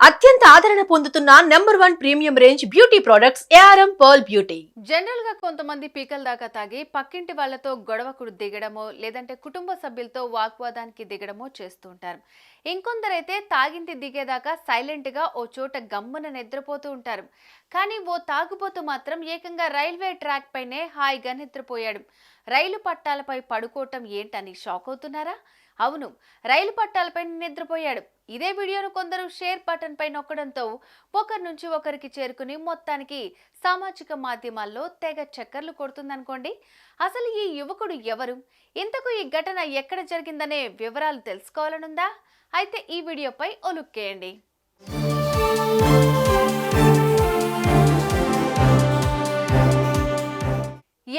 అత్యంత ఆదరణ పొందుతున్న number 1 premium range beauty products ARM pearl beauty. General గా కొంతమంది పీకల దాకా తాగి పక్కింటి వాళ్లతో గొడవకు దిగడమో లేదంటే కుటుంబ సభ్యులతో వాగ్వాదానికి దిగడమో చేస్తూ ఉంటారు. ఇంకొందరైతే తాగింటి దిగేదాకా సైలెంట్ గా ఓ చోట గమ్మున నిద్రపోతూ ఉంటారు. కానీ ఓ తాగుబోతు మాత్రం ఏకంగా రైల్వే ట్రాక్ పైనే హాయిగా నిద్రపోయాడు. రైలు పట్టాలపై పడుకోవటం ఏంటని షాక్ అవుతున్నారా? అవును, రైలు పట్టాలపై నిద్రపోయాడు. ఇదే వీడియోను కొందరు షేర్ బటన్ పై నొక్కడంతో ఒకరి నుంచి ఒకరికి చేరుకుని మొత్తానికి సామాజిక మాధ్యమాల్లో తెగ చక్కర్లు కొడుతుందనుకోండి. అసలు ఈ యువకుడు ఎవరు, ఇంతకు ఈ ఘటన ఎక్కడ జరిగిందనే వివరాలు తెలుసుకోవాలనుందా? అయితే ఈ వీడియోపై ఓ లుక్ వేయండి.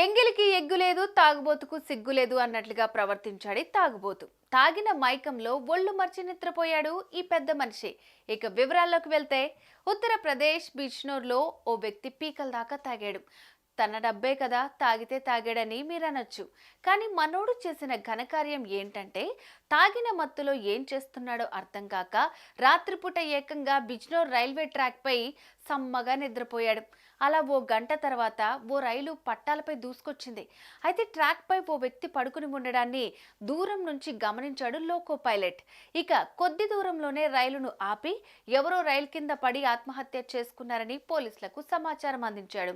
ఎంగిలికి ఎగ్గులేదు, తాగుబోతుకు సిగ్గులేదు అన్నట్లుగా ప్రవర్తించాడు తాగుబోతు. తాగిన మైకంలో ఒళ్ళు మర్చి నిద్రపోయాడు ఈ పెద్ద మనిషి. ఇక వివరాల్లోకి వెళ్తే, ఉత్తరప్రదేశ్ బిజ్నోర్లో ఓ వ్యక్తి పీకల దాకా తాగాడు. తన డబ్బే కదా, తాగితే తాగాడని మీరనొచ్చు. కానీ మనోడు చేసిన ఘనకార్యం ఏంటంటే, తాగిన మత్తులో ఏం చేస్తున్నాడో అర్థం కాక రాత్రిపూట ఏకంగా బిజ్నోర్ రైల్వే ట్రాక్ పై సమ్మగా నిద్రపోయాడు. అలా ఓ గంట తర్వాత ఓ రైలు పట్టాలపై దూసుకొచ్చింది. అయితే ట్రాక్ పై ఓ వ్యక్తి పడుకుని ఉండడాన్ని దూరం నుంచి గమనించాడు లోకో పైలట్. ఇక కొద్ది దూరంలోనే రైలును ఆపి ఎవరో రైలు కింద పడి ఆత్మహత్య చేసుకున్నారని పోలీసులకు సమాచారం అందించాడు.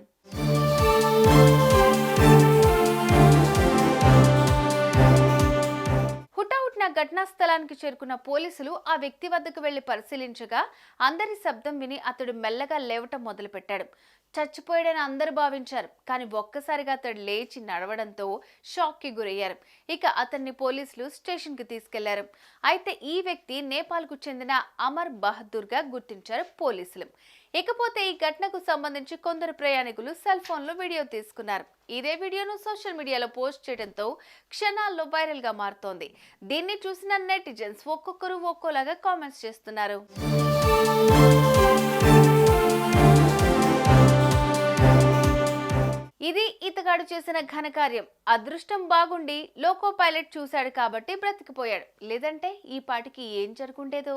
హుటాహుటిన ఘటనా స్థలానికి చేరుకున్న పోలీసులు ఆ వ్యక్తి వద్దకు వెళ్లి పరిశీలించగా అందరి శబ్దం విని అతడు మెల్లగా లేవటం మొదలుపెట్టాడు. చచ్చిపోయాడని అందరూ భావించారు. కానీ ఒక్కసారిగా అతడు లేచి నడవడంతో షాక్ కి గురయ్యారు. ఇక అతన్ని పోలీసులు స్టేషన్ కి తీసుకెళ్లారు. అయితే ఈ వ్యక్తి నేపాల్ కు చెందిన అమర్ బహదూర్ గా గుర్తించారు పోలీసులు. ఇకపోతే ఈ ఘటనకు సంబంధించి కొందరు ప్రయాణికులు సెల్ ఫోన్ లో వీడియో తీసుకున్నారు. ఇదే వీడియోను సోషల్ మీడియాలో పోస్ట్ చేయడంతో క్షణాల్లో వైరల్ గా మారుతోంది. దీన్ని చూసిన నెటిజన్స్ ఒక్కొక్కరు ఒక్కోలాగా కామెంట్స్ చేస్తున్నారు. ఇది ఇతగాడు చేసిన ఘనకార్యం. అదృష్టం బాగుండి లోకో పైలట్ చూశాడు కాబట్టి బ్రతికిపోయాడు. లేదంటే ఈ పాటికి ఏం జరుగుండేదో.